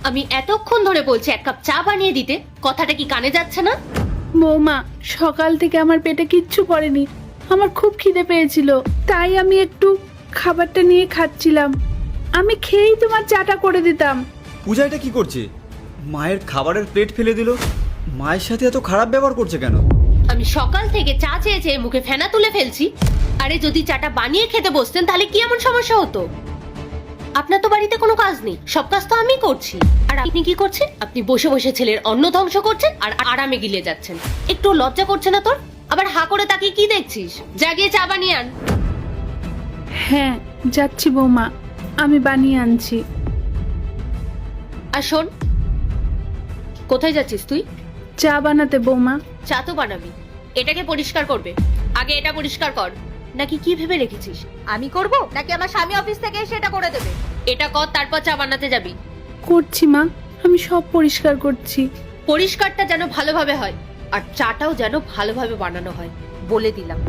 আমি এতক্ষণ ধরে বলছি এক কাপ চা বানিয়ে দিতে, কথাটা কি কানে যাচ্ছে না? বৌমা, সকাল থেকে আমার পেটে কিচ্ছু পড়েনি। আমার খুব খিদে পেয়েছিল, তাই আমি একটু খাবারটা নিয়ে খাচ্ছিলাম। আমি খেয়েই তোমার চাটা করে দিতাম। পূজা এটা কি করছে? মায়ের খাবারের প্লেট ফেলে দিল। মায়ের সাথে এত খারাপ ব্যবহার করছে কেন? আমি সকাল থেকে চা চেয়ে চেয়ে মুখে ফেনা তুলে ফেলছি। আরে যদি চাটা বানিয়ে খেতে বসতেন তাহলে কি এমন সমস্যা হতো? আপনার তো বাড়িতে কোনো কাজ নেই, সব কাজ তো আমি করছি। আর আপনি কি করছেন? আপনি বসে বসে ছেলের অন্ন ধ্বংস করছেন আর আরামে গিলে যাচ্ছেন। একটু লজ্জা করছে না তোর? আবার হা করে তাকিয়ে কি দেখছিস? যা গিয়ে চা বানিয়ে আন। হ্যাঁ, যাচ্ছি বৌমা, আমি বানিয়ে আনছি। আর শোন, কোথায় যাচ্ছিস তুই? চা বানাতে বৌমা। চা তো বানাবি, এটাকে পরিষ্কার করবে। আগে এটা পরিষ্কার কর। নাকি কি ভেবে রেখেছিস আমি করব, নাকি আমার স্বামী অফিস থেকে এসে এটা করে দেবে? এটা কর, তারপর চা বানাতে যাবি। করছি মা, আমি সব পরিষ্কার করছি। পরিষ্কারটা যেন ভালোভাবে হয়, আর চাটাও যেন ভালোভাবে বানানো হয়, বলে দিলাম।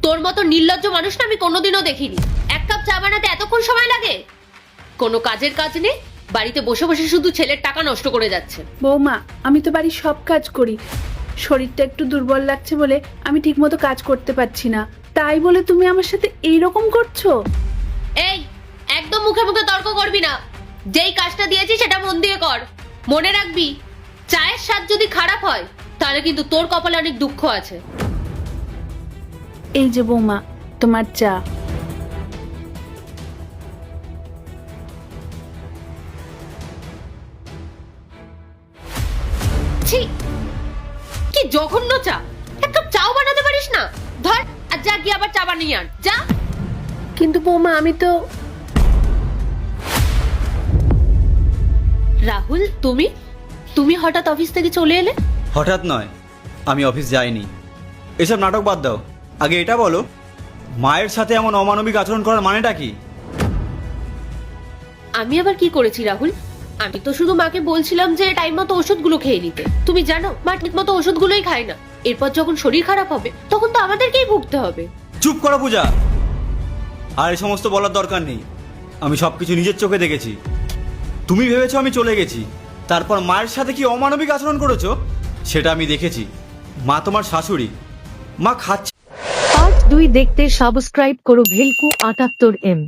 তোর মতো নির্লজ্জ মানুষ না আমি কোনোদিনও দেখিনি। এক কাপ চা বানাতে এতক্ষণ সময় লাগে? কোনো কাজের কাজ নেই, বাড়িতে বসে বসে শুধু ছেলের টাকা নষ্ট করে যাচ্ছে। বৌমা, আমি তো বাড়ির সব কাজ করি। শরীরটা একটু দুর্বল লাগছে বলে আমি ঠিকমতো কাজ করতে পারছি না, তাই বলে তুমি আমার সাথে এইরকম করছো? এই, একদম মুখে মুখে তর্ক করবি না। যেই কাজটা দিয়েছি সেটা মন দিয়ে কর। মনে রাখবি, চায়ের স্বাদ যদি খারাপ হয় তাহলে কিন্তু তোর কপালে অনেক দুঃখ আছে। এই যে বৌমা, তোমার চা। ছি, কি জঘন্য চা! এক কাপ চাও বানাতে পারিস না? ধর আর যা গিয়ে আবার চা বানিয়ে আন, যা। কিন্তু বৌমা, আমি তো... রাহুল, তুমি হঠাৎ অফিস থেকে চলে এলে? হঠাৎ নয়, আমি অফিস যাইনি। এসব নাটক বাদ দাও, আগে এটা বলো, মায়ের সাথে এমন অমানবিক আচরণ করার মানেটা কি? আমি আবার কি করেছি রাহুল? আমি তো শুধু মাকে বলছিলাম যে টাইম মতো ওষুধগুলো খেয়ে নিতে। তুমি জানো মা ঠিক মতো ওষুধগুলোই খায় না। এরপর যখন শরীর খারাপ হবে তখন তো আমাদেরকেই ভুগতে হবে। চুপ করো পূজা, আর এই সমস্ত বলার দরকার নেই। আমি সবকিছু নিজের চোখে দেখেছি। তুমি ভেবেছো আমি চলে গেছি, তারপর মায়ের সাথে কি অমানবিক আচরণ করেছো সেটা আমি দেখেছি। মা তোমার শাশুড়ি, মা খাচ্ছে। পার্ট 2 দেখতে সাবস্ক্রাইব করো ভেলকু 78M।